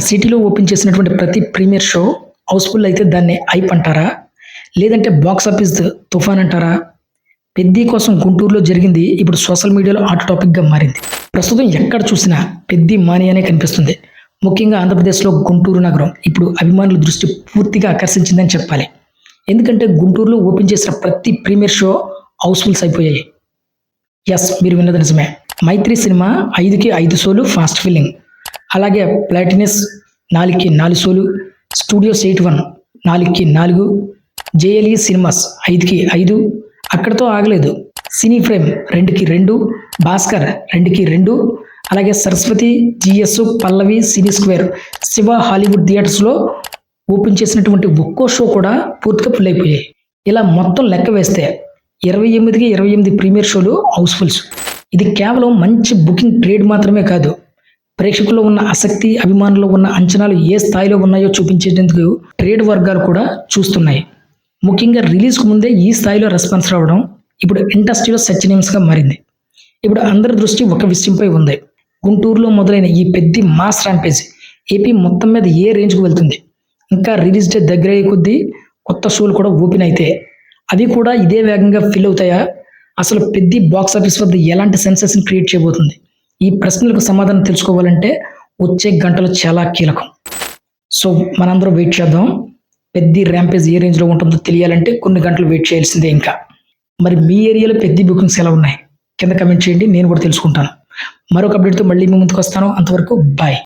సిటీలో ఓపెన్ చేసినటువంటి ప్రతి ప్రీమియర్ షో హౌస్ఫుల్ అయితే దాన్ని హైప్ అంటారా? లేదంటే బాక్స్ ఆఫీస్ తుఫాన్ అంటారా? పెద్ది కోసం గుంటూరులో జరిగింది ఇప్పుడు సోషల్ మీడియాలో హాట్ టాపిక్గా మారింది. ప్రస్తుతం ఎక్కడ చూసినా పెద్ది మానియానే కనిపిస్తుంది. ముఖ్యంగా ఆంధ్రప్రదేశ్లో గుంటూరు నగరం ఇప్పుడు అభిమానుల దృష్టి పూర్తిగా ఆకర్షించిందని చెప్పాలి. ఎందుకంటే గుంటూరులో ఓపెన్ చేసిన ప్రతి ప్రీమియర్ షో హౌస్ఫుల్స్ అయిపోయాయి. ఎస్, మీరు విన్నది నిజమే. మైత్రి సినిమా 5కి 5 షోలు ఫాస్ట్ ఫిల్లింగ్. అలాగే ప్లాటినస్ 4కి 4 షోలు, స్టూడియోస్ 81 4కి 4, జేఎల్ఈ సినిమాస్ 5కి 5 అక్కడితో ఆగలేదు. సినీ ఫ్రేమ్ 2కి 2, భాస్కర్ 2కి 2, అలాగే సరస్వతి, జిఎస్, పల్లవి, సినీ స్క్వేర్, శివ హాలీవుడ్ థియేటర్స్లో ఓపెన్ చేసినటువంటి ఒక్కో షో కూడా పూర్తిగా ఫుల్ అయిపోయాయి. ఇలా మొత్తం లెక్క వేస్తే 28కి 28 ప్రీమియర్ షోలు హౌస్ఫుల్స్. ఇది కేవలం మంచి బుకింగ్ ట్రేడ్ మాత్రమే కాదు, ప్రేక్షకుల్లో ఉన్న ఆసక్తి, అభిమానుల్లో ఉన్న అంచనాలు ఏ స్థాయిలో ఉన్నాయో చూపించేందుకు ట్రేడ్ వర్గాలు కూడా చూస్తున్నాయి. ముఖ్యంగా రిలీజ్కు ముందే ఈ స్థాయిలో రెస్పాన్స్ రావడం ఇప్పుడు ఇండస్ట్రీలో చర్చనీయాంశంగా మారింది. ఇప్పుడు అందరి దృష్టి ఒక విషయంపై ఉంది. గుంటూరులో మొదలైన ఈ పెద్ద మాస్ ర్యాంపేజ్ ఏపీ మొత్తం మీద ఏ రేంజ్కు వెళ్తుంది? ఇంకా రిలీజ్ డేట్ దగ్గర అయ్యే కొద్దీ కొత్త షోలు కూడా ఓపెన్ అయితే అవి కూడా ఇదే వేగంగా ఫిల్ అవుతాయా? అసలు పెద్ద బాక్స్ ఆఫీస్ వద్ద ఎలాంటి సెన్సేషన్ క్రియేట్ చేయబోతుంది? ఈ ప్రశ్నలకు సమాధానం తెలుసుకోవాలంటే వచ్చే గంటలు చాలా కీలకం. సో మనందరం వెయిట్ చేద్దాం. పెద్ద ర్యాంపేజ్ ఏ రేంజ్లో ఉంటుందో తెలియాలంటే కొన్ని గంటలు వెయిట్ చేయాల్సిందే. ఇంకా మరి మీ ఏరియాలో పెద్ద బుకింగ్స్ ఎలా ఉన్నాయి కింద కమెంట్ చేయండి, నేను కూడా తెలుసుకుంటాను. మరొక అప్డేట్తో మళ్ళీ మీ ముందుకు వస్తాను. అంతవరకు బాయ్.